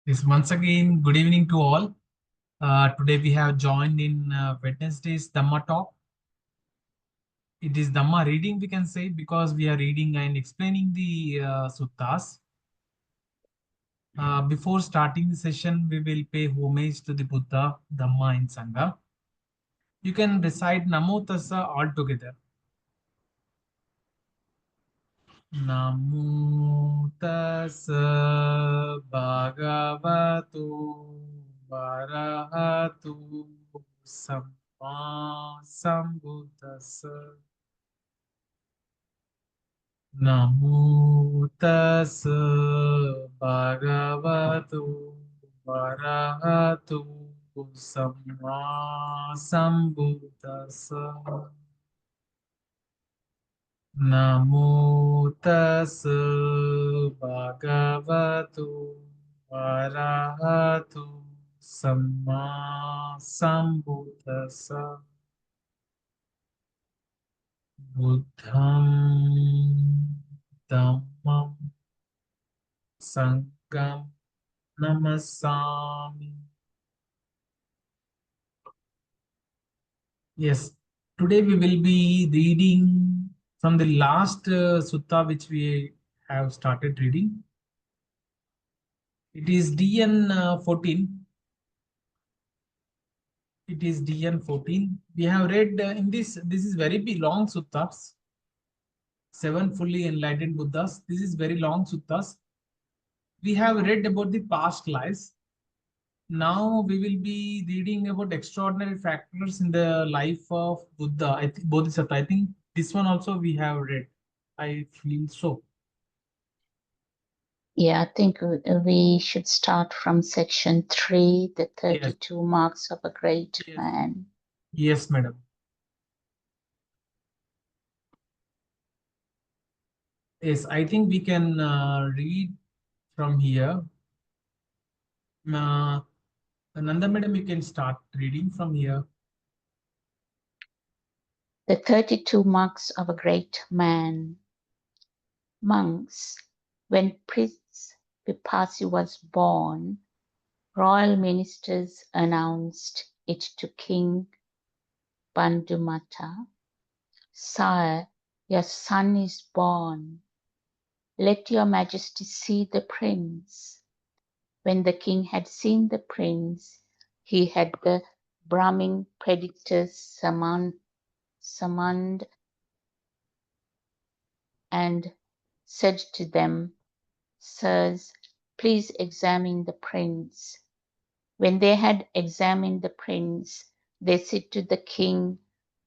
Yes, once again, good evening to all. Today we have joined in Wednesday's Dhamma talk. It is Dhamma reading, we can say, because we are reading and explaining the suttas. Before starting the session, we will pay homage to the Buddha, Dhamma, and Sangha. You can recite Namo Tassa all together. Namo Tassa Bhagavato Arahato Samma Sambuddhassa. Namo Tassa Bhagavato Arahato Samma Sambuddhassa. Namo Tassa Bhagavato Arahato Samma Sambuddhassa. Buddham Dhammam Sangham Namasami. Yes, today we will be reading from the last sutta which we have started reading. It is DN 14. It is DN 14. We have read in this is very long suttas. 7 fully enlightened Buddhas. This is very long suttas. We have read about the past lives. Now we will be reading about extraordinary factors in the life of Buddha. I think Bodhisattva. I think this one also we have read. I feel so. Yeah, I think we should start from section 3, the 32 marks of a great man. Yes, madam. Yes, I think we can read from here. Nanda madam, you can start reading from here. The 32 marks of a great man. Monks, when Prince Vipassī was born, royal ministers announced it to King Bandhumata. Sire, your son is born. Let your majesty see the prince. When the king had seen the prince, he had the Brahmin predictors summoned and said to them, Sirs, please examine the prince. When they had examined the prince, they said to the king,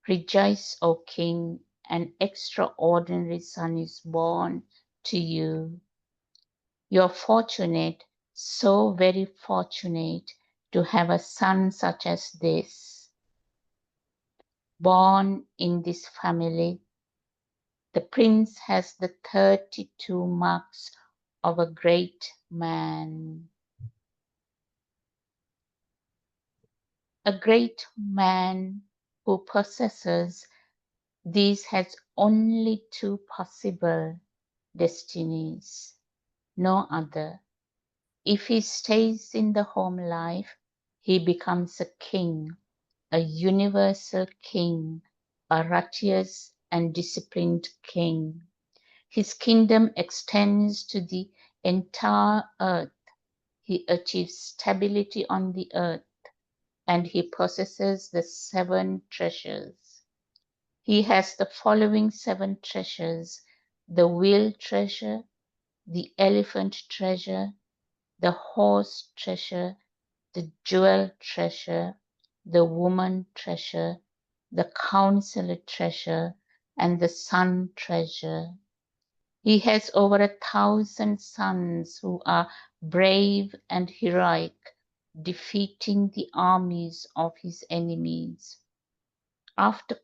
Rejoice, O king, an extraordinary son is born to you. You're fortunate, so very fortunate, to have a son such as this. Born in this family, the prince has the 32 marks of a great man. A great man who possesses these has only two possible destinies, no other. If he stays in the home life, he becomes a king, a universal king, a righteous and disciplined king. His kingdom extends to the entire earth. He achieves stability on the earth, and he possesses the 7 treasures. He has the following 7 treasures: the wheel treasure, the elephant treasure, the horse treasure, the jewel treasure, the woman treasure, the counselor treasure, and the son treasure. He has over 1,000 sons who are brave and heroic, defeating the armies of his enemies. After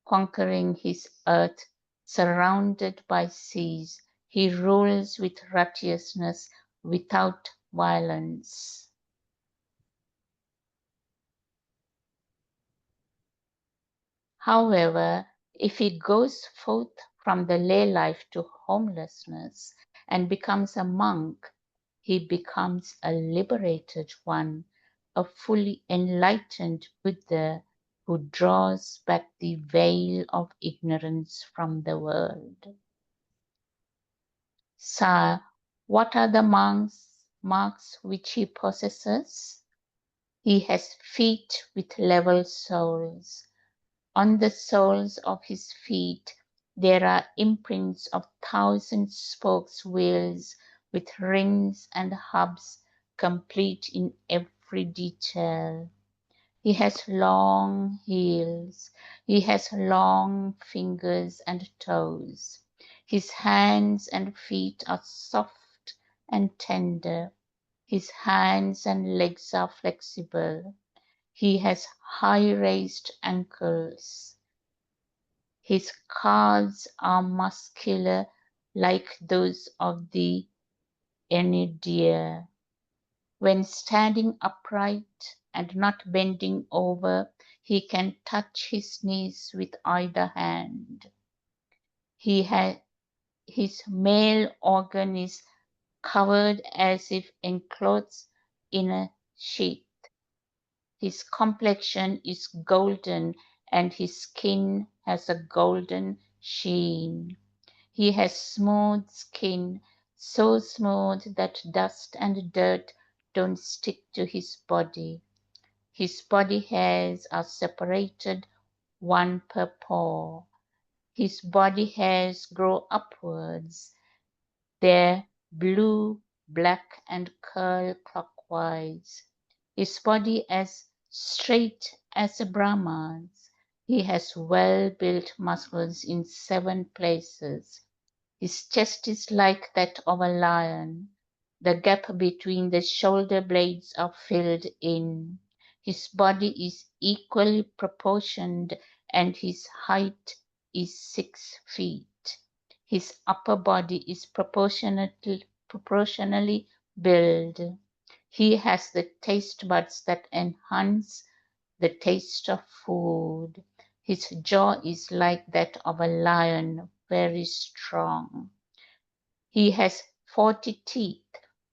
conquering his earth, surrounded by seas, he rules with righteousness without violence. However, if he goes forth from the lay life to homelessness and becomes a monk, he becomes a liberated one, a fully enlightened Buddha who draws back the veil of ignorance from the world. Sir, what are the marks which he possesses? He has feet with level soles. On the soles of his feet there are imprints of 1,000 spokes wheels with rings and hubs complete in every detail. He has long heels. He has long fingers and toes. His hands and feet are soft and tender. His hands and legs are flexible. He has high raised ankles. His calves are muscular like those of the deer. When standing upright and not bending over, he can touch his knees with either hand. His male organ is covered as if enclosed in a sheath. His complexion is golden and his skin has a golden sheen. He has smooth skin, so smooth that dust and dirt don't stick to his body. His body hairs are separated, one per paw. His body hairs grow upwards. They're blue, black, and curl clockwise. His body as straight as a Brahma's. He has well-built muscles in 7 places. His chest is like that of a lion. The gap between the shoulder blades are filled in. His body is equally proportioned and his height is 6 feet. His upper body is proportionally built. He has the taste buds that enhance the taste of food. His jaw is like that of a lion, very strong. He has 40 teeth.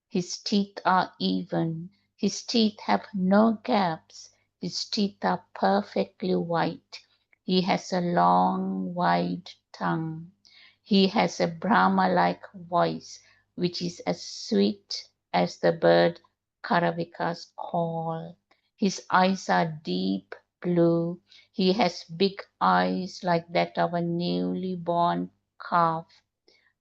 His teeth are even. His teeth have no gaps. His teeth are perfectly white. He has a long, wide tongue. He has a Brahma-like voice, which is as sweet as the bird Karavika's call. His eyes are deep blue. He has big eyes like that of a newly born calf.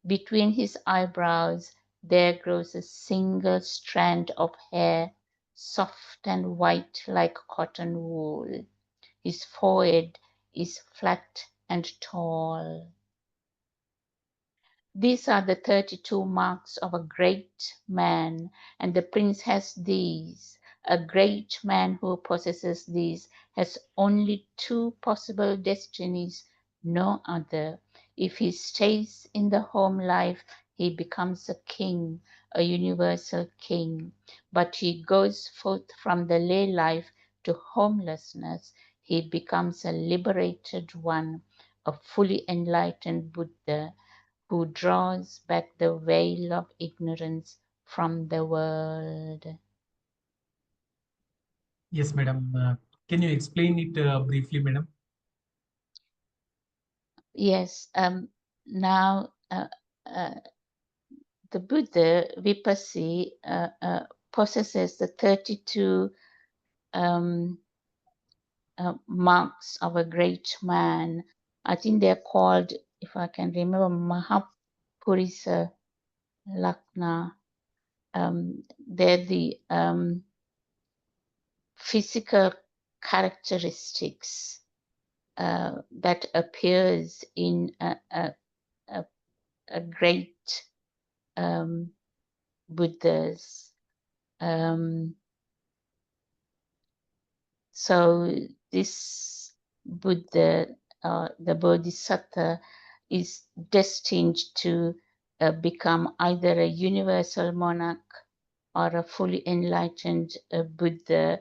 Between his eyebrows there grows a single strand of hair, soft and white like cotton wool. His forehead is flat and tall. These are the 32 marks of a great man, and the prince has these. A great man who possesses these has only 2 possible destinies, no other. If he stays in the home life, he becomes a king, a universal king. But he goes forth from the lay life to homelessness, he becomes a liberated one, a fully enlightened Buddha who draws back the veil of ignorance from the world. Yes, madam. Can you explain it briefly, madam? Yes, now the Buddha, Vipassī, possesses the 32 marks of a great man. I think they're called, if I can remember, Mahapurisa Lakna. They're the physical characteristics that appears in a great Buddhas. So this Buddha, the Bodhisattva, is destined to become either a universal monarch or a fully enlightened Buddha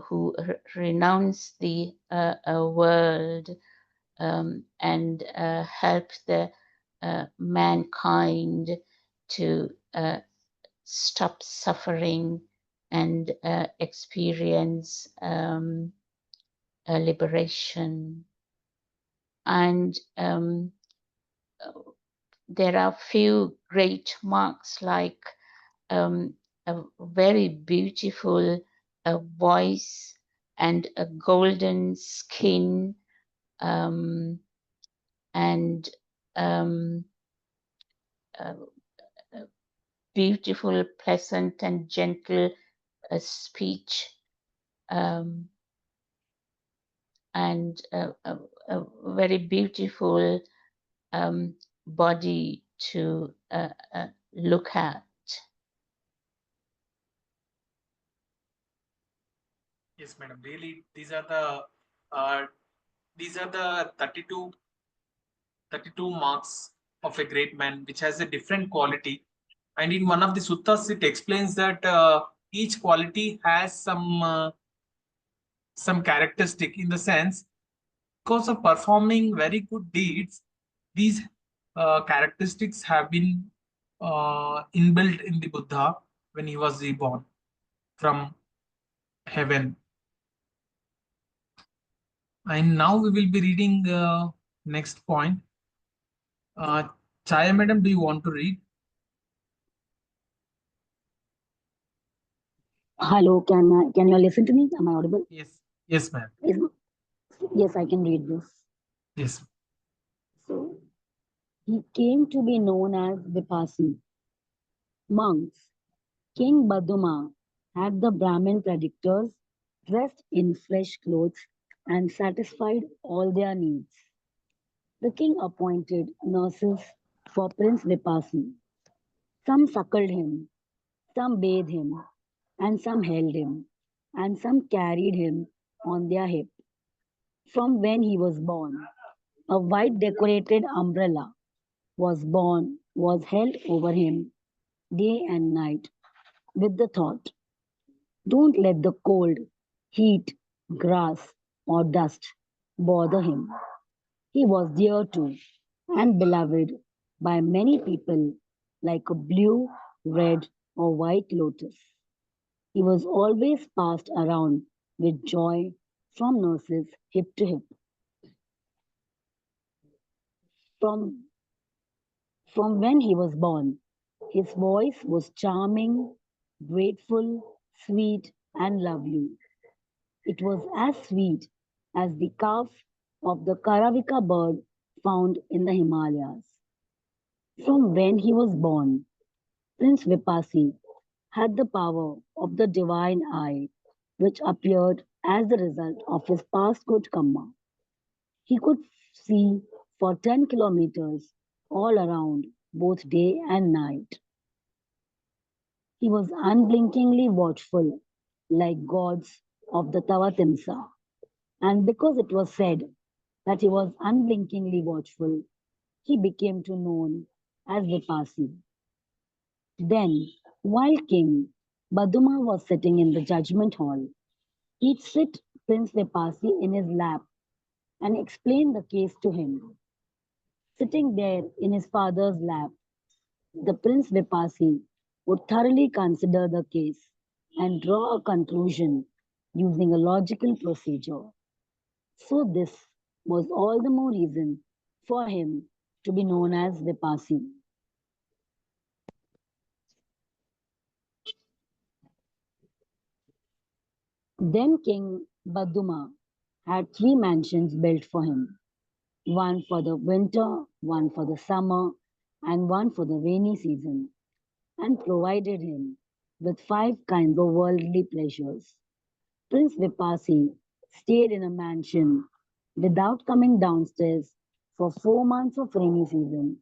who renounce the world and help the mankind to stop suffering and experience liberation. And there are few great marks like a very beautiful voice and a golden skin, and a beautiful, pleasant, and gentle speech, and a very beautiful body to look at. Yes, madam. Really, these are the 32 marks of a great man, which has a different quality. And in one of the suttas, it explains that each quality has some characteristic, in the sense, because of performing very good deeds, these characteristics have been inbuilt in the Buddha when he was reborn from heaven. And now we will be reading next point. Chaya madam, do you want to read? Hello, can you listen to me? Am I audible? Yes. Yes, ma'am. Yes, I can read this. Yes. So, he came to be known as Vipassī. Monks, King Baduma had the Brahmin predictors dressed in fresh clothes and satisfied all their needs. The king appointed nurses for Prince Vipassī. Some suckled him, some bathed him, and some held him, and some carried him on their hip. From when he was born, a white decorated umbrella was held over him day and night with the thought, don't let the cold, heat, grass, or dust bother him. He was dear to and beloved by many people like a blue, red, or white lotus. He was always passed around with joy from nurses hip to hip. From, from when he was born, his voice was charming, grateful, sweet, and lovely. It was as sweet as the calf of the Karavika bird found in the Himalayas. From when he was born, Prince Vipassī had the power of the divine eye, which appeared as the result of his past good karma. He could see for 10 kilometers all around, both day and night. He was unblinkingly watchful, like gods of the Tavatimsa. And because it was said that he was unblinkingly watchful, he became to known as Vipassī. Then, while King Baduma was sitting in the judgment hall, he'd sit Prince Vipassī in his lap and explain the case to him. Sitting there in his father's lap, the Prince Vipassī would thoroughly consider the case and draw a conclusion using a logical procedure. So this was all the more reason for him to be known as Vipassī. Then King Baduma had three mansions built for him, one for the winter, one for the summer, and one for the rainy season, and provided him with five kinds of worldly pleasures. Prince Vipassī stayed in a mansion without coming downstairs for 4 months of rainy season,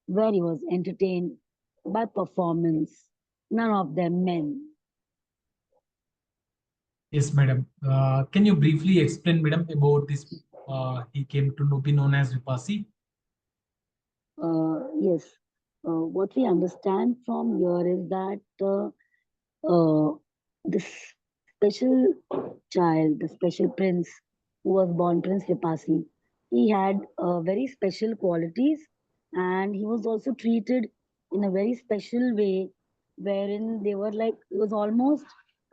where he was entertained by performance, none of them men. Yes, madam. Can you briefly explain, madam, about this? He came to be known as Vipassī. Yes, what we understand from here is that this special child, the special prince who was born Prince Vipassī, he had very special qualities and he was also treated in a very special way wherein they were like, it was almost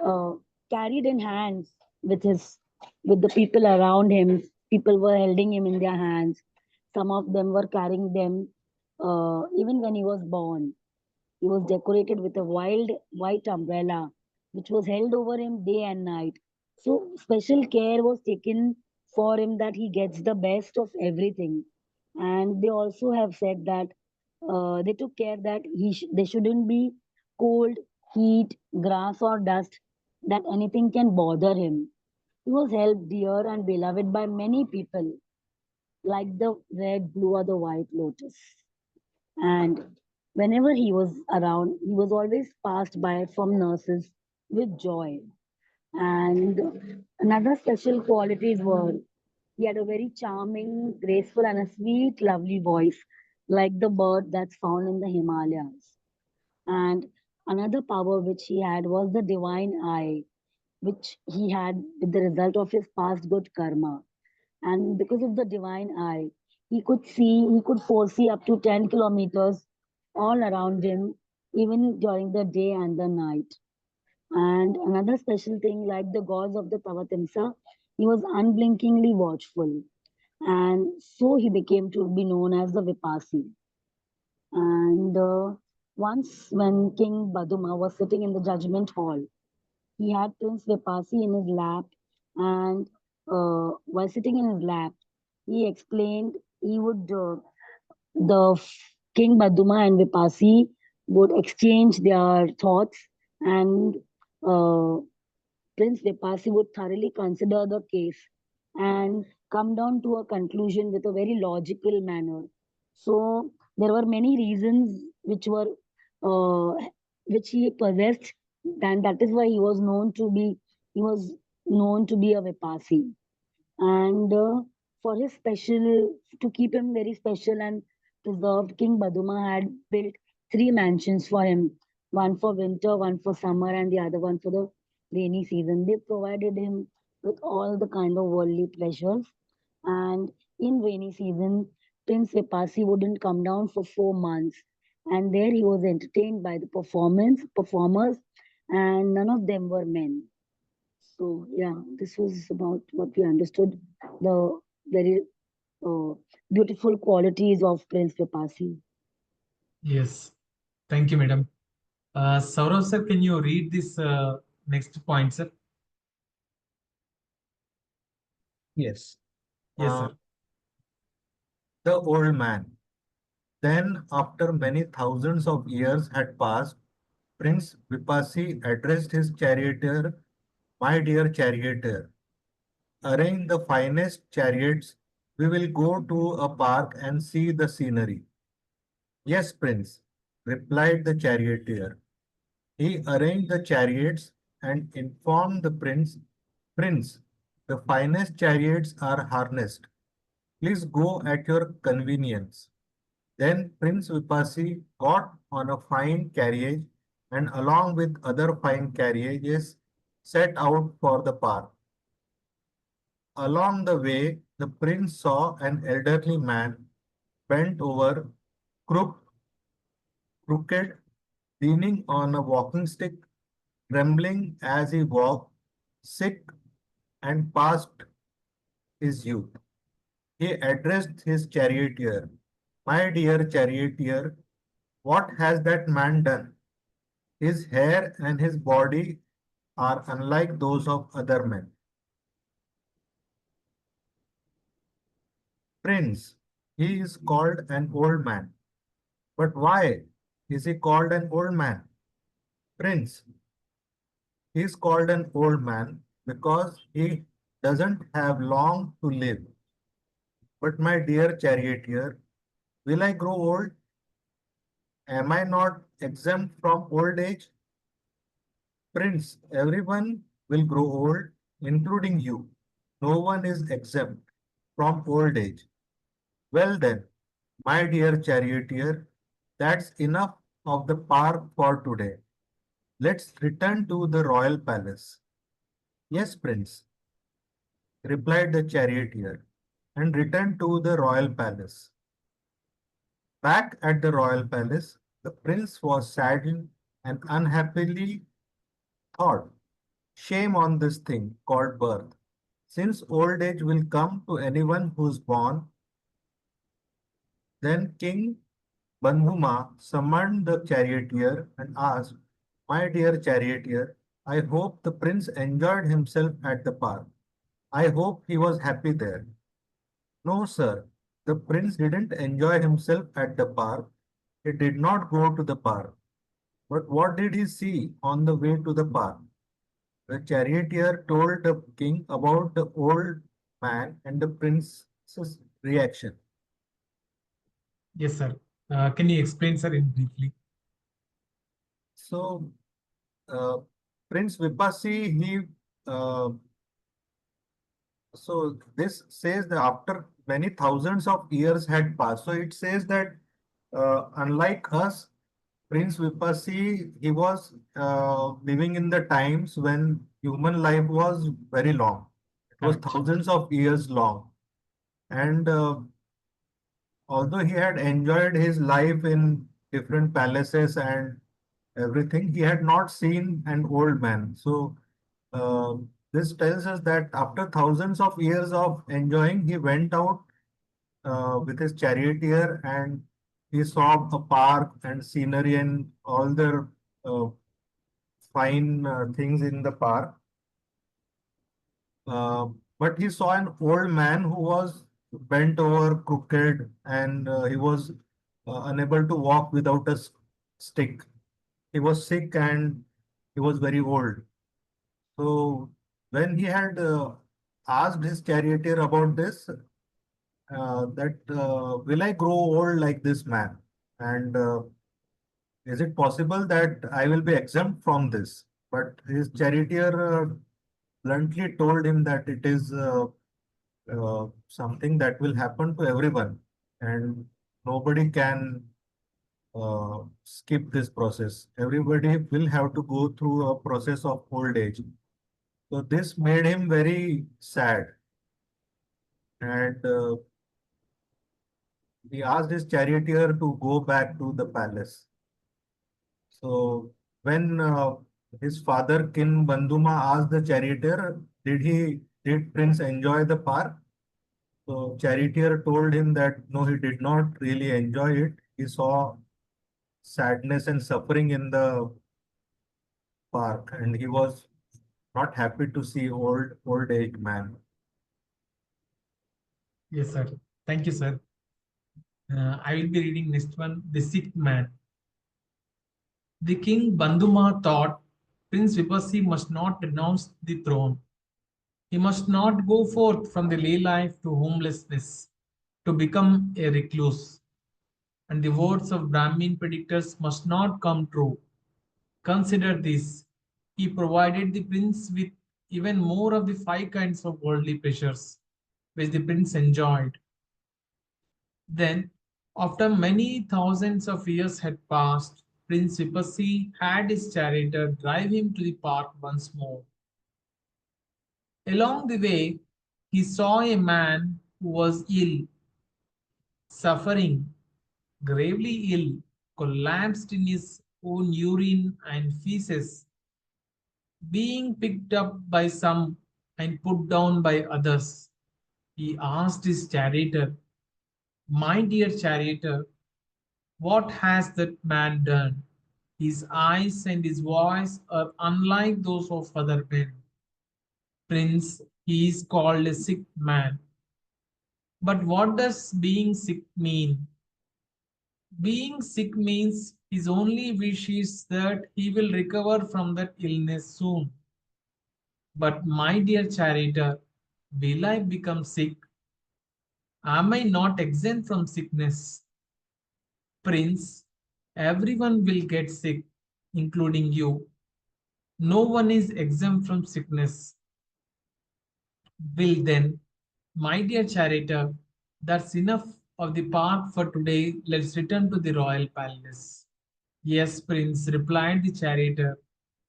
uh, carried in hands with his, with the people around him. People were holding him in their hands. Some of them were carrying them even when he was born. He was decorated with a wild white umbrella, which was held over him day and night. So special care was taken for him that he gets the best of everything. And they also have said that they took care that they shouldn't be cold, heat, grass, or dust, that anything can bother him. He was held dear and beloved by many people, like the red, blue, or the white lotus. And whenever he was around, he was always passed by from nurses with joy. And another special qualities were he had a very charming, graceful, and a sweet, lovely voice, like the bird that's found in the Himalayas. And another power which he had was the divine eye, which he had with the result of his past good karma. And because of the divine eye, he could foresee up to 10 kilometers all around him, even during the day and the night. And another special thing, like the gods of the Tavatimsa, he was unblinkingly watchful. And so he became to be known as the Vipassī. And once, when King Baduma was sitting in the judgment hall, he had Prince Vipassī in his lap, and while sitting in his lap, he explained he would King Baduma and Vipassī would exchange their thoughts, and uh, Prince Vipassī would thoroughly consider the case and come down to a conclusion with a very logical manner. So there were many reasons uh, which he possessed, and that is why he was known to be a Vipassī. And for his special, to keep him very special and preserved, King Baduma had built three mansions for him, one for winter, one for summer, and the other one for the rainy season. They provided him with all the kind of worldly pleasures. And in rainy season, Prince Vipassi wouldn't come down for 4 months. And there he was entertained by the performers, and none of them were men. So yeah, this was about what we understood, the very uh, beautiful qualities of Prince Vipassi. Yes. Thank you, madam. Saurav sir, can you read this next point, sir? Yes. Yes, Uh, sir. the old man. Then, after many thousands of years had passed, Prince Vipassi addressed his charioteer, "My dear charioteer, arrange the finest chariots. We will go to a park and see the scenery." "Yes, Prince," replied the charioteer. He arranged the chariots and informed the prince, "Prince, the finest chariots are harnessed. Please go at your convenience." Then Prince Vipassi got on a fine carriage and along with other fine carriages set out for the park. Along the way, the prince saw an elderly man bent over, crooked, leaning on a walking stick, trembling as he walked, sick and past his youth. He addressed his charioteer, "My dear charioteer, what has that man done? His hair and his body are unlike those of other men." "Prince, he is called an old man." "But why is he called an old man?" "Prince, he is called an old man because he doesn't have long to live." "But my dear charioteer, will I grow old? Am I not exempt from old age?" "Prince, everyone will grow old, including you. No one is exempt from old age." "Well then, my dear charioteer, that's enough of the park for today. Let's return to the royal palace." "Yes, Prince," replied the charioteer, and returned to the royal palace. Back at the royal palace, the prince was saddled and unhappily thought, shame on this thing called birth. Since old age will come to anyone who's born, then King Bandhuma summoned the charioteer and asked, "My dear charioteer, I hope the prince enjoyed himself at the park. I hope he was happy there." "No, sir, the prince didn't enjoy himself at the park. He did not go to the park. But what did he see on the way to the park?" The charioteer told the king about the old man and the prince's reaction. Yes, sir. Can you explain, sir, in briefly? So, uh, Prince Vipassī, uh, so this says that after many thousands of years had passed, so it says that unlike us, Prince Vipassī, he was living in the times when human life was very long. It was Correct. thousands of years long. And although he had enjoyed his life in different palaces and everything, he had not seen an old man. So this tells us that after thousands of years of enjoying, he went out with his charioteer and he saw a park and scenery and all the uh, fine things in the park. Uh, but he saw an old man who was bent over, crooked, and he was unable to walk without a stick. He was sick and he was very old. So when he had asked his charioteer about this, will I grow old like this man? And is it possible that I will be exempt from this? But his charioteer bluntly told him that it is something that will happen to everyone, and nobody can skip this process. Everybody will have to go through a process of old age. So this made him very sad, and he asked his charioteer to go back to the palace. So when his father King Bandhuma asked the charioteer, did Prince enjoy the park? So charioteer told him that no, he did not really enjoy it. He saw sadness and suffering in the park, and he was not happy to see old age man. Yes, sir. Thank you, sir. I will be reading next one, the sick man. The king Bandhuma thought Prince Vipassī must not renounce the throne. He must not go forth from the lay life to homelessness to become a recluse. And the words of Brahmin predictors must not come true. Consider this. He provided the prince with even more of the five kinds of worldly pleasures which the prince enjoyed. Then, after many thousands of years had passed, Prince Vipassī had his charioteer drive him to the park once more. Along the way, he saw a man who was ill, suffering, gravely ill, collapsed in his own urine and feces, being picked up by some and put down by others. He asked his charioteer, "My dear charioteer, what has that man done? His eyes and his voice are unlike those of other men. Prince, he is called a sick man." But what does being sick mean? Being sick means his only wish is that he will recover from that illness soon. But my dear charioteer, will I become sick? Am I not exempt from sickness? Prince, everyone will get sick, including you. No one is exempt from sickness. Will then, my dear charioteer, that's enough of the park for today. Let's return to the royal palace. Yes, Prince, replied the charioteer,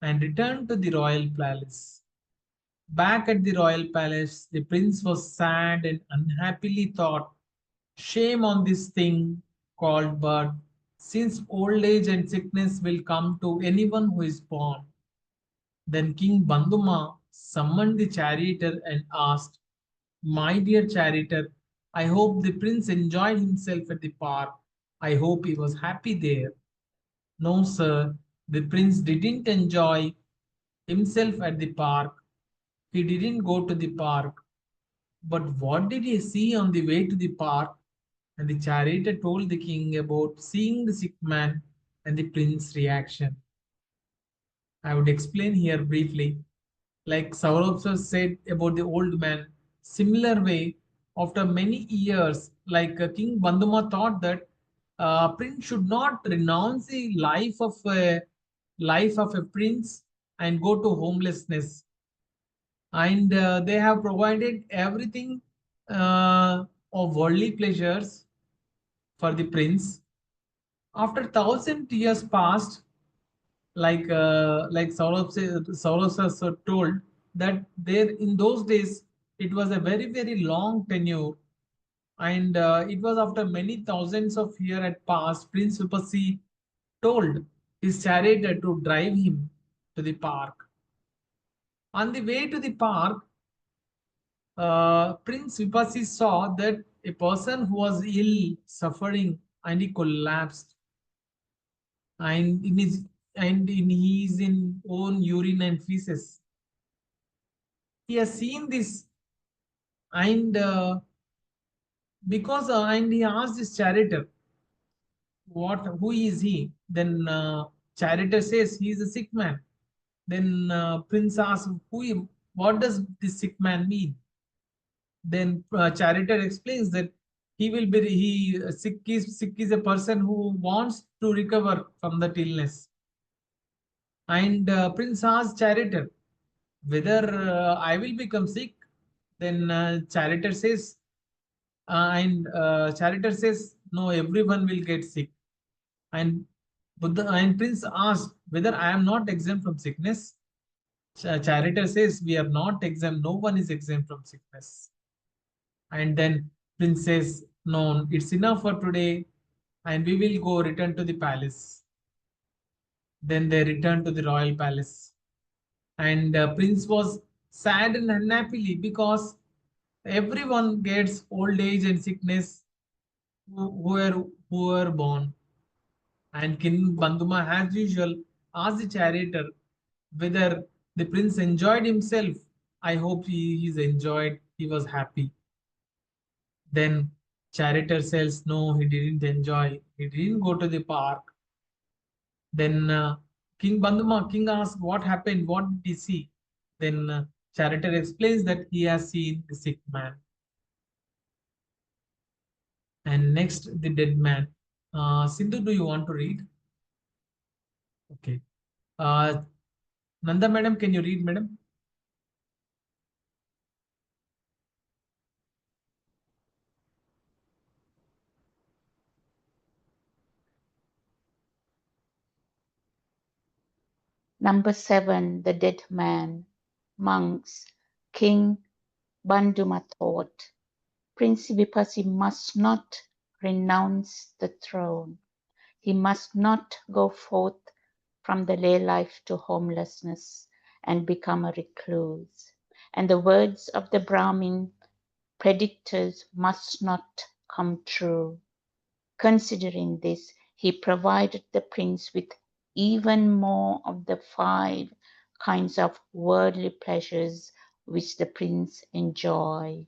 and returned to the royal palace. Back at the royal palace, the prince was sad and unhappily thought, shame on this thing called birth. since old age and sickness will come to anyone who is born. Then King Banduma summoned the charioteer and asked, "My dear charioteer, I hope the prince enjoyed himself at the park. I hope he was happy there." "No, sir, the prince didn't enjoy himself at the park. He didn't go to the park. But what did he see on the way to the park?" And the charioteer told the king about seeing the sick man and the prince's reaction. I would explain here briefly. Like Saurabh said about the old man, similar way, after many years, like King Banduma thought that prince should not renounce the life of a prince and go to homelessness. And they have provided everything of worldly pleasures for the prince. After 1,000 years passed, like Saurabh has told that there in those days it was a very long tenure, and it was after many thousands of years had passed. Prince Vipassī told his charioteer to drive him to the park. On the way to the park, Prince Vipassī saw that a person who was ill, suffering, and he collapsed, and in his in own urine and feces. He has seen this, and and he asked his charioteer, "What? Who is he?" Then charioteer says, "He is a sick man." Then Prince asks, What does this sick man mean?" Then charioteer explains that sick is a person who wants to recover from that illness. And Prince asks charioteer whether I will become sick. Then charioteer says, "No, everyone will get sick." And Buddha and Prince asks whether I am not exempt from sickness. Charioteer says, "We are not exempt. No one is exempt from sickness." And then Prince says, "No, it's enough for today, and we will go return to the palace." Then they return to the royal palace, and Prince was sad and unhappily because everyone gets old age and sickness who were born. And King Banduma, as usual, asked the charioteer whether the prince enjoyed himself. "I hope he's enjoyed. He was happy." Then charioteer says, "No, he didn't enjoy. He didn't go to the park." Then King asks, "What happened? What did he see?" Then charioteer explains that he has seen the sick man. And next, the dead man. Sindhu, do you want to read? Okay. Uh, Nanda madam, can you read, madam? Number 7, the dead man. Monks. King Banduma thought, Prince Vipassī must not renounce the throne. He must not go forth from the lay life to homelessness and become a recluse. And the words of the Brahmin predictors must not come true. Considering this, he provided the prince with even more of the 5 kinds of worldly pleasures which the prince enjoyed.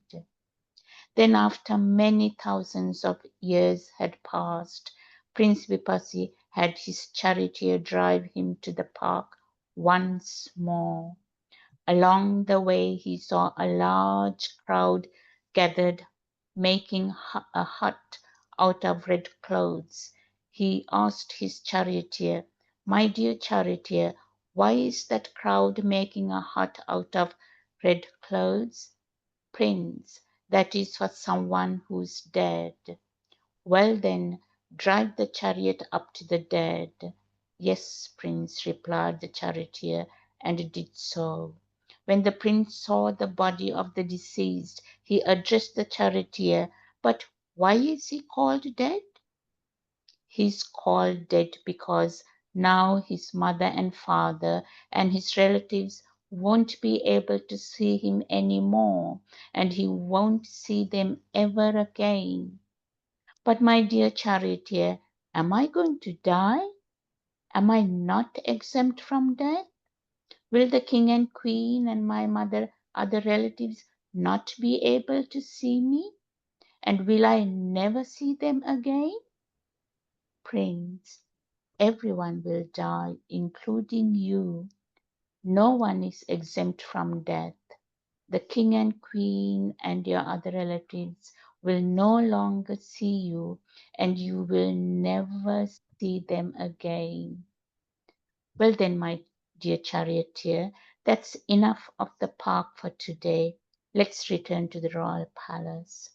Then, after many thousands of years had passed, Prince Vipassī had his charioteer drive him to the park once more. Along the way, he saw a large crowd gathered, making a hut out of red clothes. He asked his charioteer, "My dear charioteer, why is that crowd making a hut out of red clothes?" "Prince, that is for someone who's dead." "Well then, drive the chariot up to the dead." "Yes, Prince," replied the charioteer, and did so. When the prince saw the body of the deceased, he addressed the charioteer, "But why is he called dead?" He's called dead because now his mother and father and his relatives won't be able to see him anymore, and he won't see them ever again. But my dear charioteer, am I going to die? Am I not exempt from death? Will the king and queen and my other relatives not be able to see me? And will I never see them again? Prince, everyone will die, including you. No one is exempt from death. The king and queen and your other relatives will no longer see you, and you will never see them again. Well then, my dear charioteer, that's enough of the park for today. Let's return to the royal palace.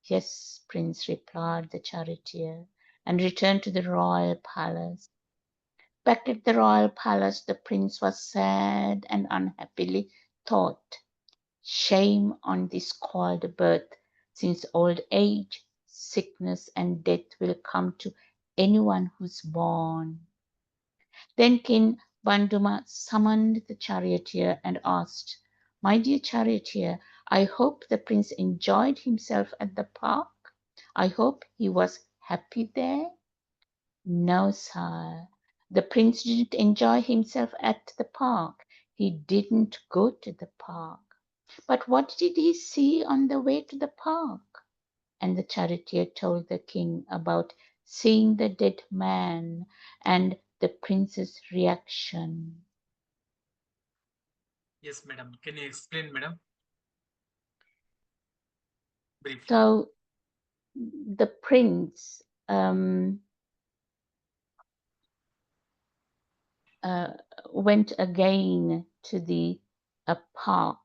Yes, Prince, replied the charioteer, and returned to the royal palace. Back at the royal palace, the prince was sad and unhappily thought, shame on this coiled birth, since old age, sickness, and death will come to anyone who's born. Then King Banduma summoned the charioteer and asked, my dear charioteer, I hope the prince enjoyed himself at the park. I hope he was happy there. No, sire. The prince didn't enjoy himself at the park. He didn't go to the park. But what did he see on the way to the park? And the charioteer told the king about seeing the dead man and the prince's reaction. Yes, madam. Can you explain, madam? Briefly. So the prince went again to the park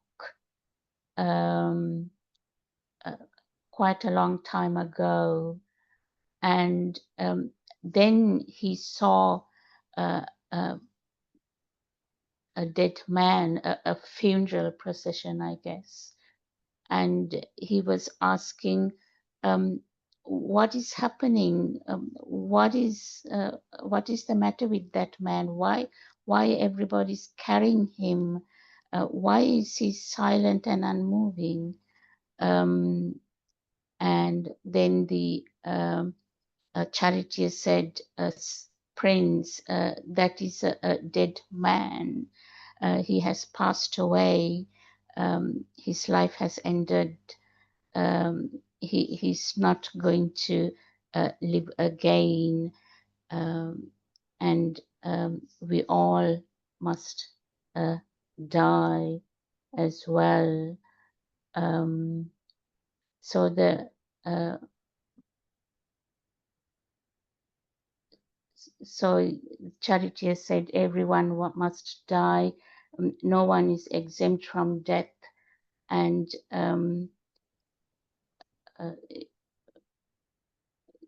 quite a long time ago, and then he saw uh, uh, a dead man, a funeral procession, I guess, and he was asking, what is happening? What is the matter with that man? Why everybody's carrying him? Why is he silent and unmoving? And then the charioteer said, Prince, that is a dead man. He has passed away. His life has ended. He's not going to live again. And we all must die as well. So the so charioteer said everyone must die. No one is exempt from death, and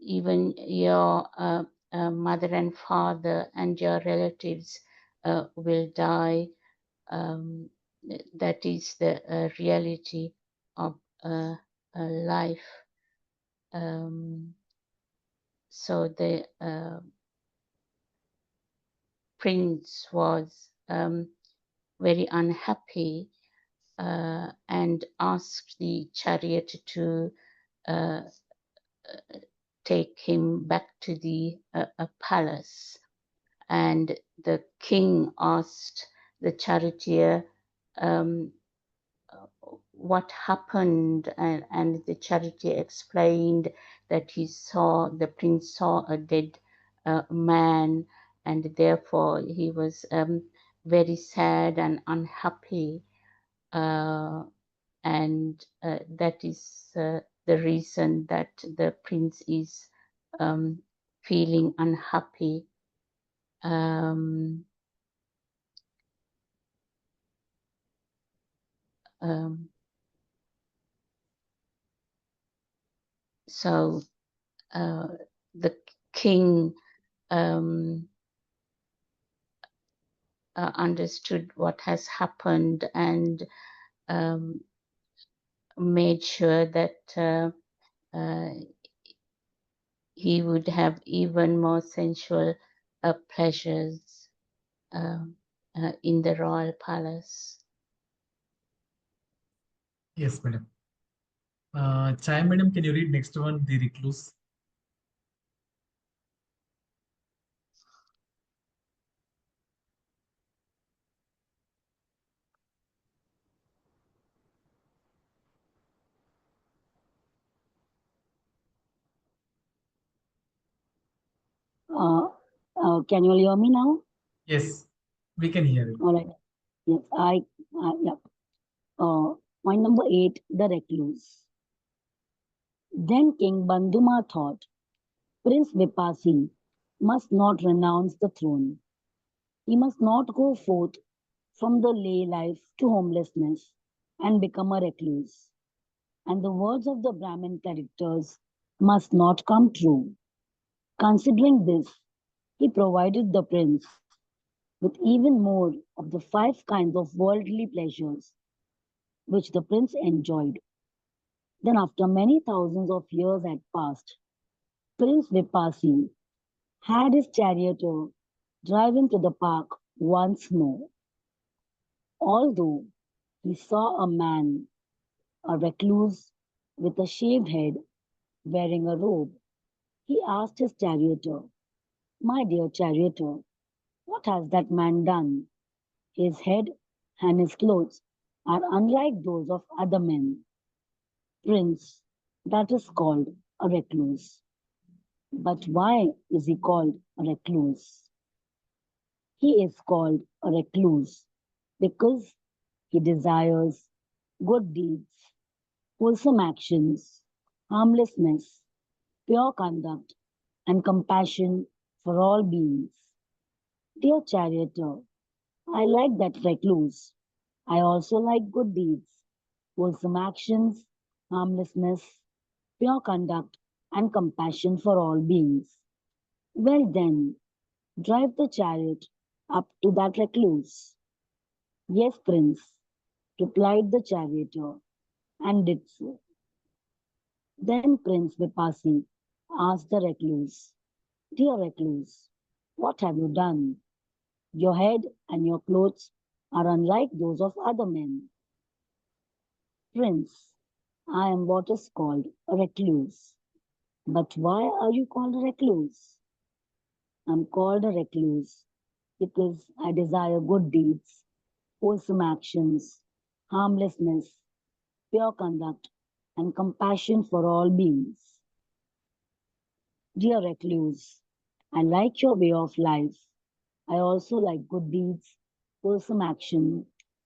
even your mother and father and your relatives will die. That is the reality of life. So the prince was very unhappy and asked the chariot to take him back to the palace. And the king asked the charioteer what happened, and the charioteer explained that the prince saw a dead man, and therefore he was very sad and unhappy, and that is the reason that the prince is feeling unhappy. Um, so the king understood what has happened and made sure that he would have even more sensual pleasures in the royal palace. Yes, madam. Chai, madam, can you read next one, the recluse? Can you all hear me now? Yes, we can hear it. All right. Yes, yeah. Point number 8, the recluse. Then King Banduma thought, Prince Vipassī must not renounce the throne. He must not go forth from the lay life to homelessness and become a recluse. And the words of the Brahmin characters must not come true. Considering this, he provided the prince with even more of the 5 kinds of worldly pleasures which the prince enjoyed. Then, after many thousands of years had passed, Prince Vipassī had his charioteer drive into the park once more. Although he saw a man, a recluse with a shaved head, wearing a robe, he asked his charioteer, My dear charioteer, what has that man done? His head and his clothes are unlike those of other men. Prince, that is called a recluse. But why is he called a recluse? He is called a recluse because he desires good deeds, wholesome actions, harmlessness, pure conduct, and compassion for all beings. Dear charioteer, I like that recluse. I also like good deeds, wholesome actions, harmlessness, pure conduct, and compassion for all beings. Well then, drive the chariot up to that recluse. Yes, prince, replied the charioteer, and did so. Then Prince Vipassī asked the recluse, Dear recluse, what have you done? Your head and your clothes are unlike those of other men. Prince, I am what is called a recluse. But why are you called a recluse? I'm called a recluse because I desire good deeds, wholesome actions, harmlessness, pure conduct, and compassion for all beings. Dear recluse, I like your way of life. I also like good deeds, wholesome action,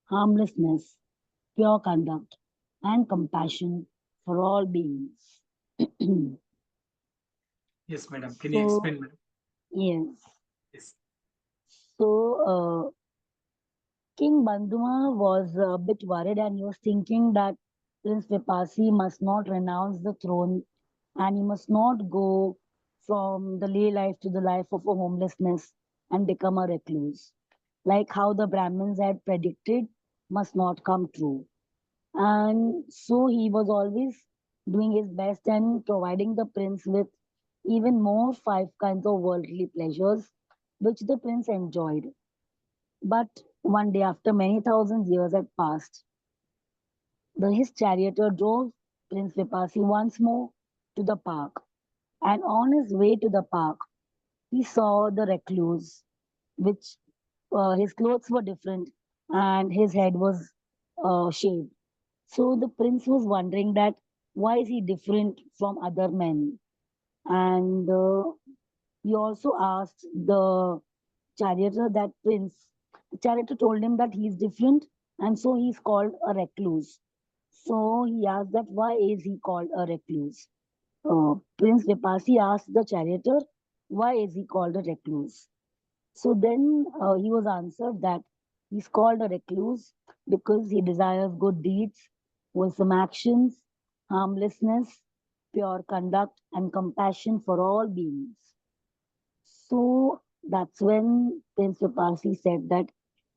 harmlessness, pure conduct, and compassion for all beings. Yes, madam. Can you explain, madam? Yes. Yes. So, King Banduma was a bit worried and he was thinking that Prince Vipassī must not renounce the throne and he must not go from the lay life to the life of a homelessness and become a recluse. Like how the Brahmins had predicted must not come true. And so he was always doing his best and providing the prince with even more 5 kinds of worldly pleasures, which the prince enjoyed. But one day, after many thousand years had passed, his charioteer drove Prince Vipassī once more to the park. And on his way to the park, he saw the recluse, which his clothes were different and his head was shaved. So the prince was wondering that why is he different from other men? And he also asked the charioteer that prince. The charioteer told him that he is different and so he is called a recluse. So he asked that why is he called a recluse? Prince Vipassī asked the charioteer why is he called a recluse? So then he was answered that he's called a recluse because he desires good deeds, wholesome actions, harmlessness, pure conduct, and compassion for all beings. So that's when Prince Vipassī said that,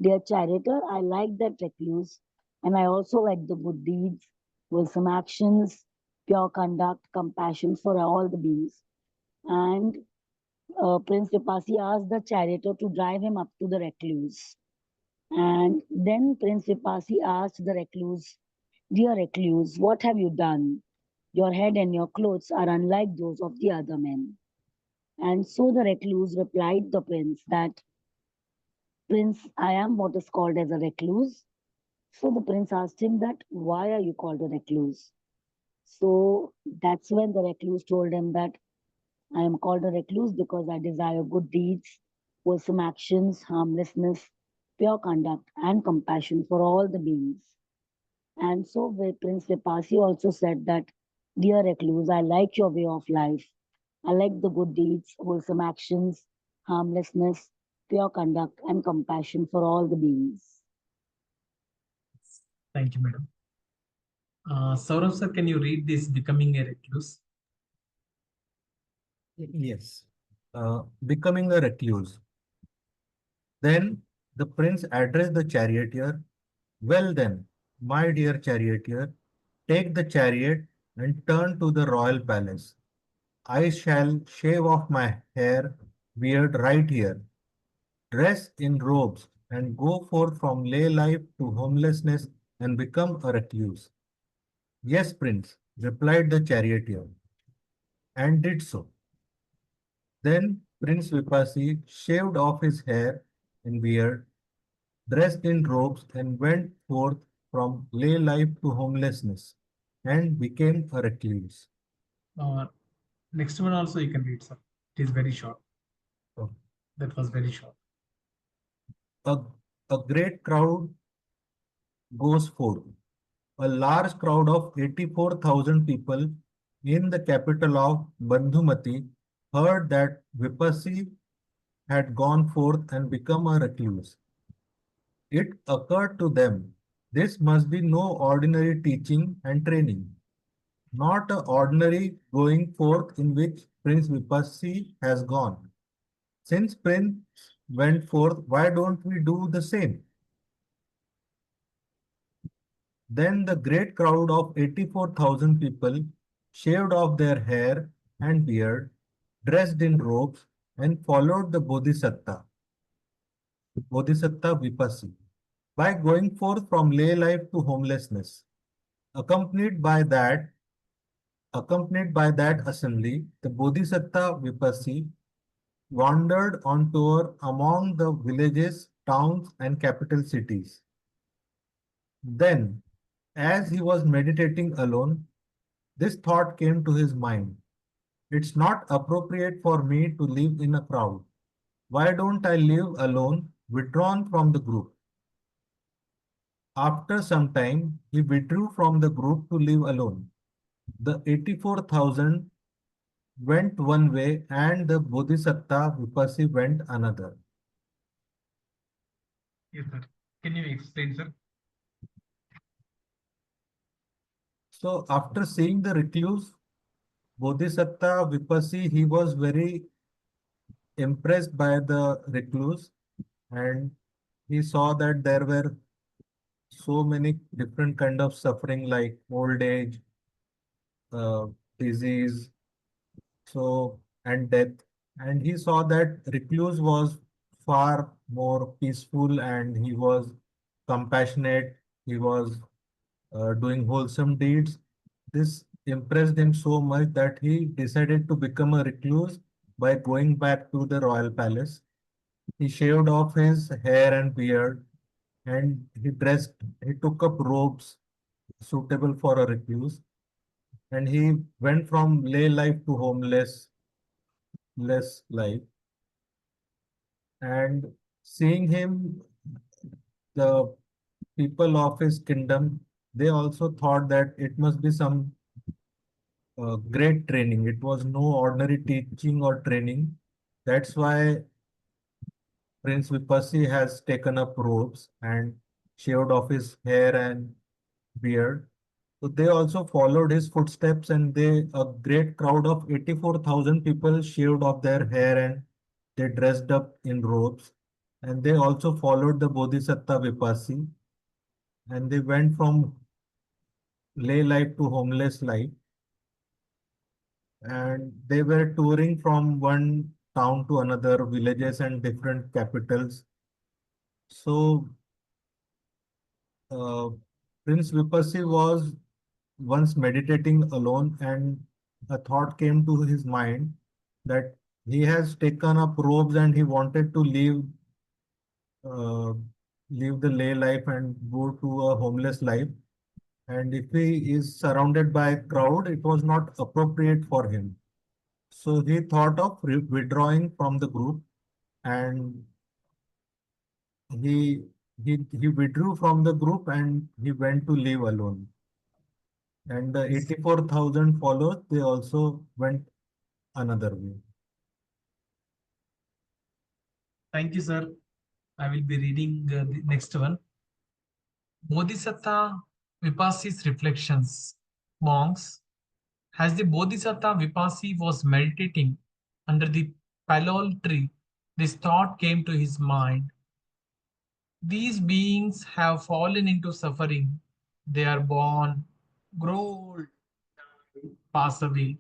Dear charioteer, I like that recluse, and I also like the good deeds, wholesome actions, pure conduct, compassion for all the beings. And Prince Vipassī asked the charioteer to drive him up to the recluse. And then Prince Vipassī asked the recluse, "Dear recluse, what have you done? Your head and your clothes are unlike those of the other men." And so the recluse replied the prince that, "Prince, I am what is called as a recluse." So the prince asked him that, "Why are you called a recluse?" So that's when the recluse told him that, "I am called a recluse because I desire good deeds, wholesome actions, harmlessness, pure conduct, and compassion for all the beings." And so Prince Vipassi also said that, "Dear recluse, I like your way of life. I like the good deeds, wholesome actions, harmlessness, pure conduct, and compassion for all the beings." Thank you, madam. Saurav sir, can you read this becoming a recluse? Yes. Becoming a recluse. Then the prince addressed the charioteer. "Well then, my dear charioteer, take the chariot and turn to the royal palace. I shall shave off my hair, beard right here, dress in robes, and go forth from lay life to homelessness and become a recluse." "Yes, prince," replied the charioteer, and did so. Then Prince Vipassi shaved off his hair and beard, dressed in robes, and went forth from lay life to homelessness, and became a recluse. Uh, Next one also you can read, sir. It is very short. So, That was very short. a, a great crowd goes forth. A large crowd of 84,000 people in the capital of Bandhumati heard that Vipassi had gone forth and become a recluse. It occurred to them, this must be no ordinary teaching and training, not a ordinary going forth in which Prince Vipassi has gone. Since Prince went forth, why don't we do the same? Then the great crowd of 84,000 people shaved off their hair and beard, dressed in robes, and followed the Bodhisatta Vipassi, by going forth from lay life to homelessness. Accompanied by that, accompanied by that assembly, the Bodhisatta Vipassi wandered on tour among the villages, towns, and capital cities. Then, as he was meditating alone, this thought came to his mind. It's not appropriate for me to live in a crowd. Why don't I live alone, withdrawn from the group? After some time, he withdrew from the group to live alone. The 84,000 went one way and the Bodhisatta Vipassi went another. Yes, sir. Can you explain, sir? So after seeing the recluse, Bodhisatta Vipassi, he was very impressed by the recluse and he saw that there were so many different kind of suffering like old age, uh, disease, so and death. And he saw that recluse was far more peaceful and he was compassionate. He was doing wholesome deeds. This impressed him so much that he decided to become a recluse by going back to the royal palace. He shaved off his hair and beard and he took up robes suitable for a recluse and he went from lay life to homeless less life. And seeing him, the people of his kingdom, they also thought that it must be some great training. It was no ordinary teaching or training. That's why Prince Vipassi has taken up robes and shaved off his hair and beard. So they also followed his footsteps and a great crowd of 84,000 people shaved off their hair and they dressed up in robes. And they also followed the Bodhisatta Vipassi and they went from lay life to homeless life. and they were touring from one town to another, villages and different capitals. So uh, Prince Vipassī was once meditating alone, and a thought came to his mind that he has taken up robes and he wanted to uh, leave the lay life and go to a homeless life. And if he is surrounded by a crowd, it was not appropriate for him. So he thought of withdrawing from the group, and he he withdrew from the group and he went to live alone. And the 84,000 followers, they also went another way. Thank you, sir. I will be reading the next one. Bodhisattva Vipassi's reflections. Monks, as the Bodhisattva Vipassī was meditating under the palol tree, this thought came to his mind. These beings have fallen into suffering. They are born, grow old, pass away,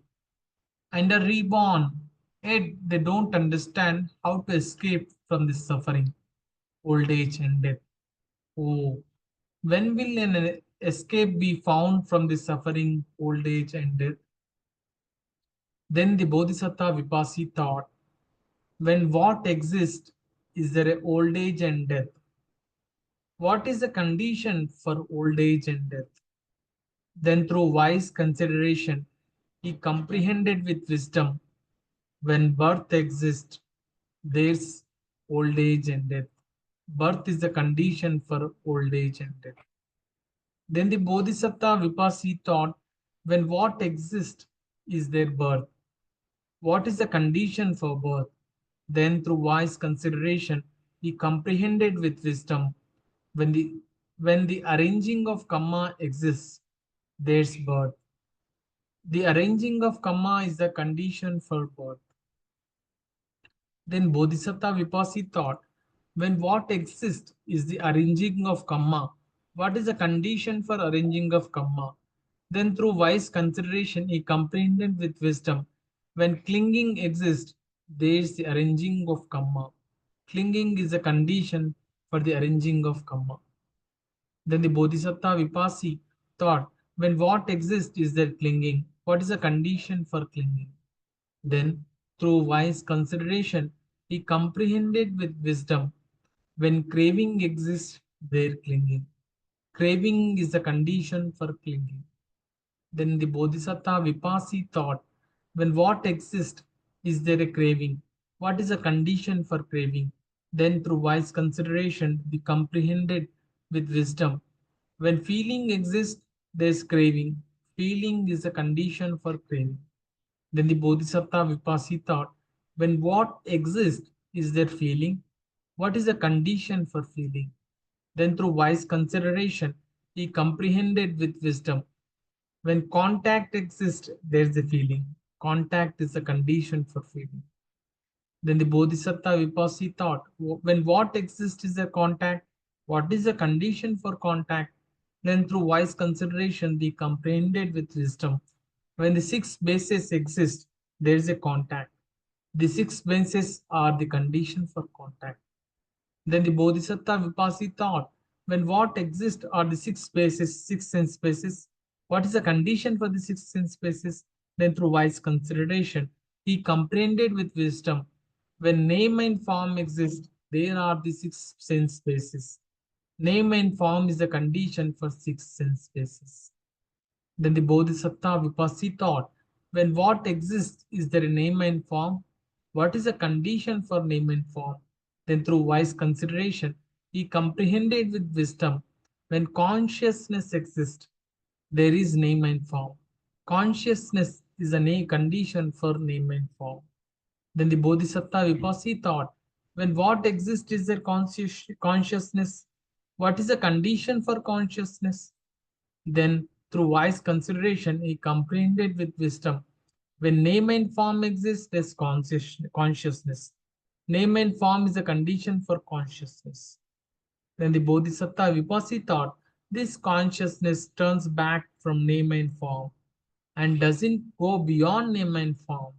and are reborn. Yet they don't understand how to escape from this suffering, old age, and death. Oh, when will an escape be found from this suffering, old age, and death? Then the Bodhisattva Vipassī thought, when what exists is there a old age and death? What is the condition for old age and death? Then through wise consideration, he comprehended with wisdom, when birth exists, there's old age and death. Birth is the condition for old age and death. Then the Bodhisattva Vipassī thought, when what exists is their birth. What is the condition for birth? Then through wise consideration, he comprehended with wisdom, when the arranging of karma exists, there's birth. The arranging of karma is the condition for birth. Then Bodhisattva Vipassī thought, when what exists is the arranging of karma, what is the condition for arranging of karma? Then through wise consideration, he comprehended with wisdom, when clinging exists, there is the arranging of karma. Clinging is a condition for the arranging of karma. Then the Bodhisattva Vipassī thought, when what exists is there clinging, what is the condition for clinging? Then, through wise consideration, he comprehended with wisdom, when craving exists, there clinging. Craving is the condition for clinging. Then the Bodhisattva Vipassī thought, when what exists is there a craving, what is the condition for craving? Then through wise consideration, he comprehended with wisdom, when feeling exists, there is craving. Feeling is a condition for craving. Then the Bodhisattva Vipassī thought, when what exists is there feeling, what is the condition for feeling? Then through wise consideration, he comprehended with wisdom, when contact exists, there is a feeling. Contact is a condition for feeling. Then the Bodhisattva Vipassī thought, when what exists is a contact, what is the condition for contact? Then through wise consideration, they comprehended with wisdom, when the six bases exist, there is a contact. The six bases are the condition for contact. Then the Bodhisattva Vipassī thought, when what exists are the six bases, six sense bases, what is the condition for the six sense bases? Then through wise consideration, he comprehended with wisdom, when name and form exist, there are the six sense bases. Name and form is the condition for six sense bases. Then the Bodhisattva Vipassī thought, when what exists is there a name and form? What is the condition for name and form? Then through wise consideration, he comprehended with wisdom, when consciousness exists, there is name and form. Consciousness is a condition for name and form. Then the Bodhisattva Vipassī thought, when what exists is their consciousness, what is the condition for consciousness? Then, through wise consideration, he comprehended with wisdom, when name and form exist, there's consciousness. Name and form is a condition for consciousness. Then the Bodhisattva Vipassī thought, this consciousness turns back from name and form, and doesn't go beyond name and form.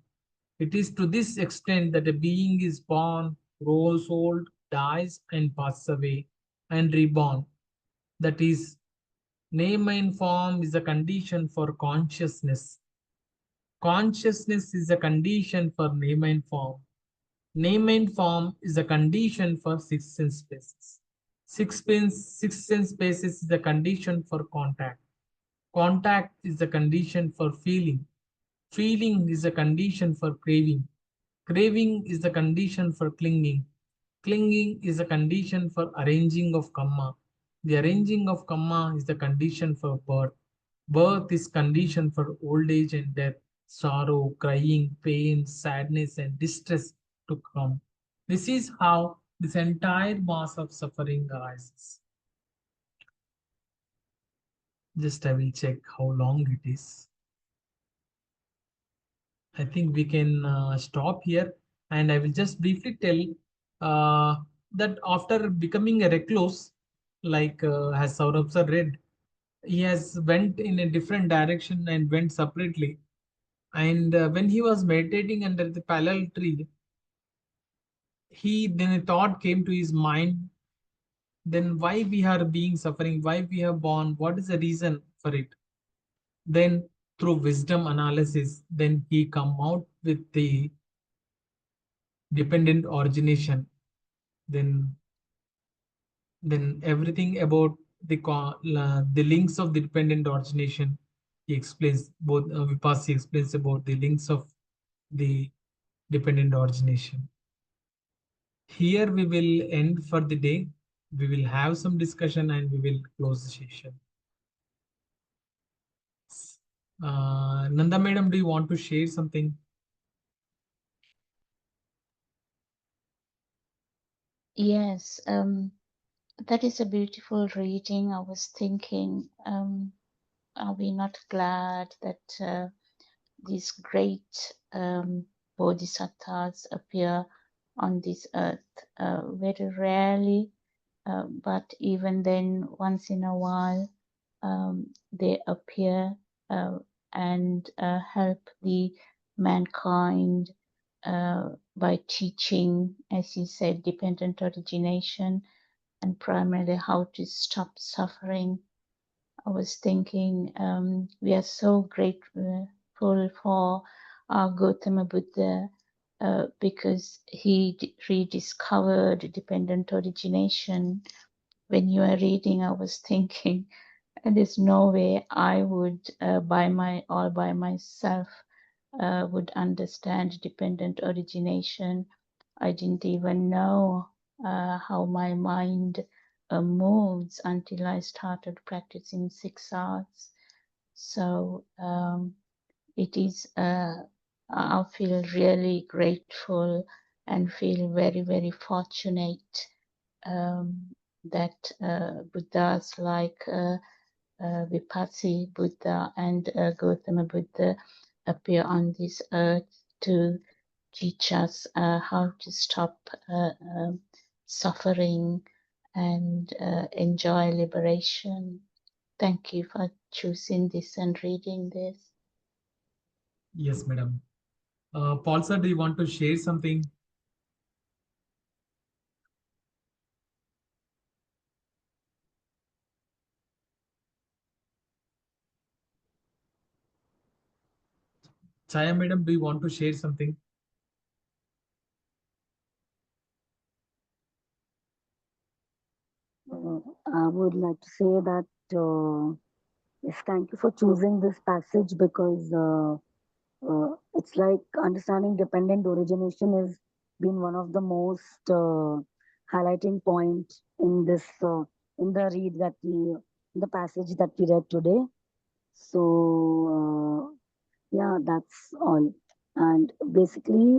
It is to this extent that a being is born, grows old, dies, and passes away, and reborn. That is, name and form is a condition for consciousness. Consciousness is a condition for name and form. Name and form is a condition for six sense spaces. Six sense spaces is a condition for contact. Contact is a condition for feeling. Feeling is a condition for craving. Craving is the condition for clinging. Clinging is a condition for arranging of karma. The arranging of karma is the condition for birth. Birth is condition for old age and death, sorrow, crying, pain, sadness, and distress to come. This is how this entire mass of suffering arises. Just I will check how long it is. I think we can stop here, and I will just briefly tell that after becoming a recluse, like as Saurabh sir read, he has went in a different direction and went separately. And when he was meditating under the parallel tree, he then a thought came to his mind. Then why we are being suffering? Why we are born? What is the reason for it? Then through wisdom analysis, then he come out with the dependent origination. Then everything about the links of the dependent origination. He explains both. Vipassī explains about the links of the dependent origination. Here we will end for the day. We will have some discussion and we will close the session. Nanda madam, do you want to share something? Yes, that is a beautiful reading. I was thinking, are we not glad that these great bodhisattvas appear on this earth? Very rarely, but even then, once in a while, they appear and help the mankind by teaching, as you said, dependent origination and primarily how to stop suffering. I was thinking we are so grateful for our Gautama Buddha because he rediscovered dependent origination. When you are reading, I was thinking, there's no way I would, all by myself, would understand dependent origination. I didn't even know how my mind moves until I started practicing 6 hours. So it is, I feel really grateful and feel very, very fortunate that Buddhas like Vipassī Buddha and Gautama Buddha appear on this earth to teach us how to stop suffering and enjoy liberation. Thank you for choosing this and reading this. Yes, madam. Paul sir, do you want to share something? Chaya madam, do you want to share something? I would like to say that yes, thank you for choosing this passage because it's like understanding dependent origination has been one of the most highlighting point in this in the read that we the passage that we read today. So yeah, that's all. And basically,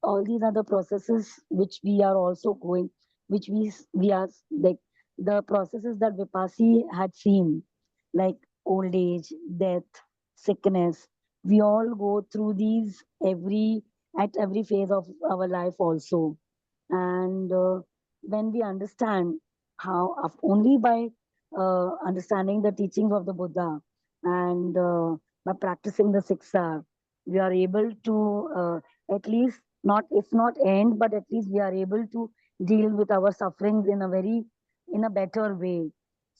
all these are the processes which we are also going, which we are like the processes that Vipassī had seen, like old age, death, sickness. We all go through these at every phase of our life also. And when we understand how only by understanding the teachings of the Buddha and and by practicing the 6R, we are able to at least not, if not end, but at least we are able to deal with our sufferings in a better way.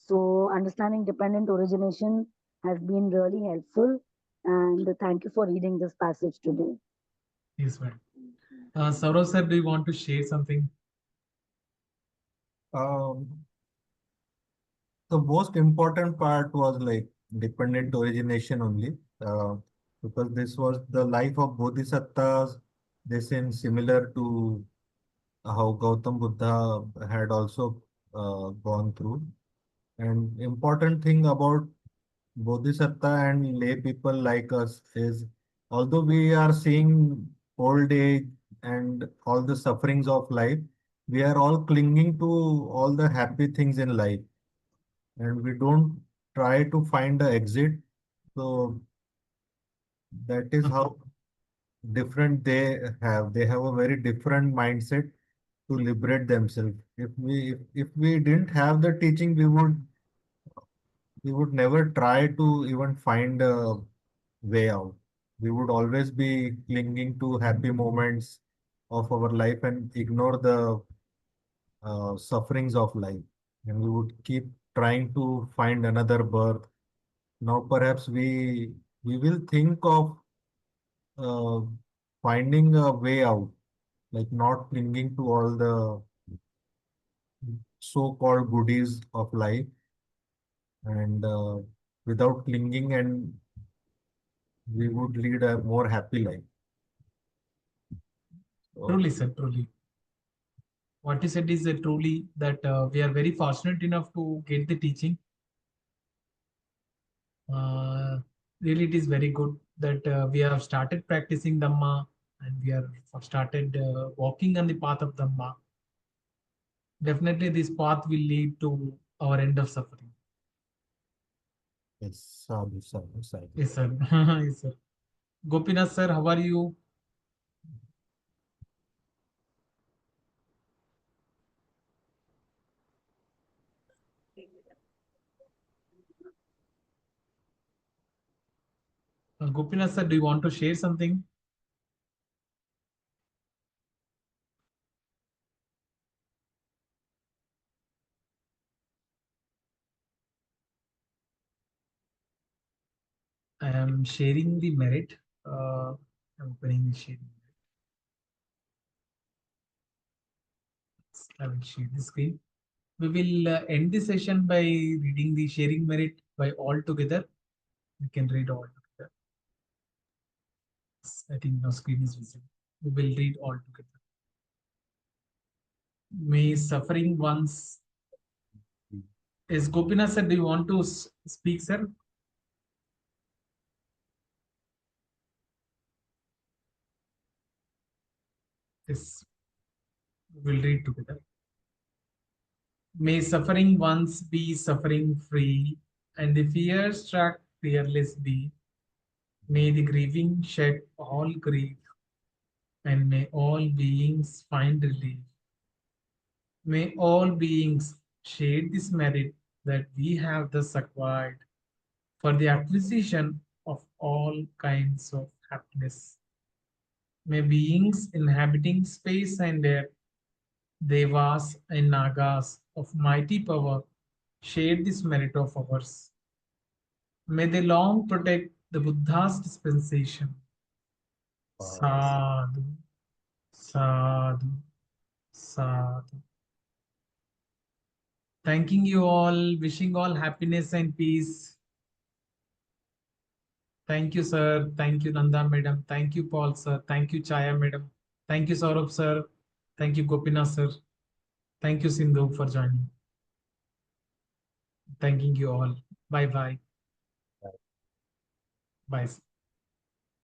So understanding dependent origination has been really helpful, and thank you for reading this passage today. Yes, ma'am. Saurav sir, do you want to share something? Um, the most important part was like dependent origination only, because this was the life of bodhisattvas. They seem similar to how Gautam Buddha had also gone through. And important thing about bodhisattva and lay people like us is, although we are seeing old age and all the sufferings of life, we are all clinging to all the happy things in life, and we don't try to find the exit. So that is how different they have a very different mindset to liberate themselves. If we didn't have the teaching, we would never try to even find a way out. We would always be clinging to happy moments of our life and ignore the sufferings of life. And we would keep trying to find another birth. Now perhaps we will think of uh, finding a way out, like not clinging to all the so-called goodies of life, and without clinging, and we would lead a more happy life. So, Truly, sir, truly. What you said is truly that we are very fortunate enough to get the teaching. Uh, Really, it is very good that we have started practicing Dhamma and we have started walking on the path of Dhamma. Definitely, this path will lead to our end of suffering. yes, sadhu, sadhu, sadhu. Yes, sir. Yes, sir. Gopinath, sir, how are you? Gopinath, sir, do you want to share something? I am sharing the merit. I'm opening the sharing. I will share the screen. We will end the session by reading the sharing merit by all together. We can read all together. I think no screen is visible. We will read all together. May suffering ones. Is Gopinath sir, do you want to speak, sir? Yes, we will read together. May suffering ones be suffering free, and the fear struck fearless be. May the grieving shed all grief, and may all beings find relief. May all beings share this merit that we have thus acquired for the acquisition of all kinds of happiness. May beings inhabiting space and air, devas and nagas of mighty power, share this merit of ours. May they long protect the Buddha's dispensation. Sadhu, sadhu, sadhu. Thanking you all, wishing all happiness and peace. Thank you, sir. Thank you, Nanda madam. Thank you, Paul sir. Thank you, Chaya madam. Thank you, Saurabh sir. Thank you, Gopinath sir. Thank you, Sindhu, for joining. Thanking you all. Bye bye. Bye.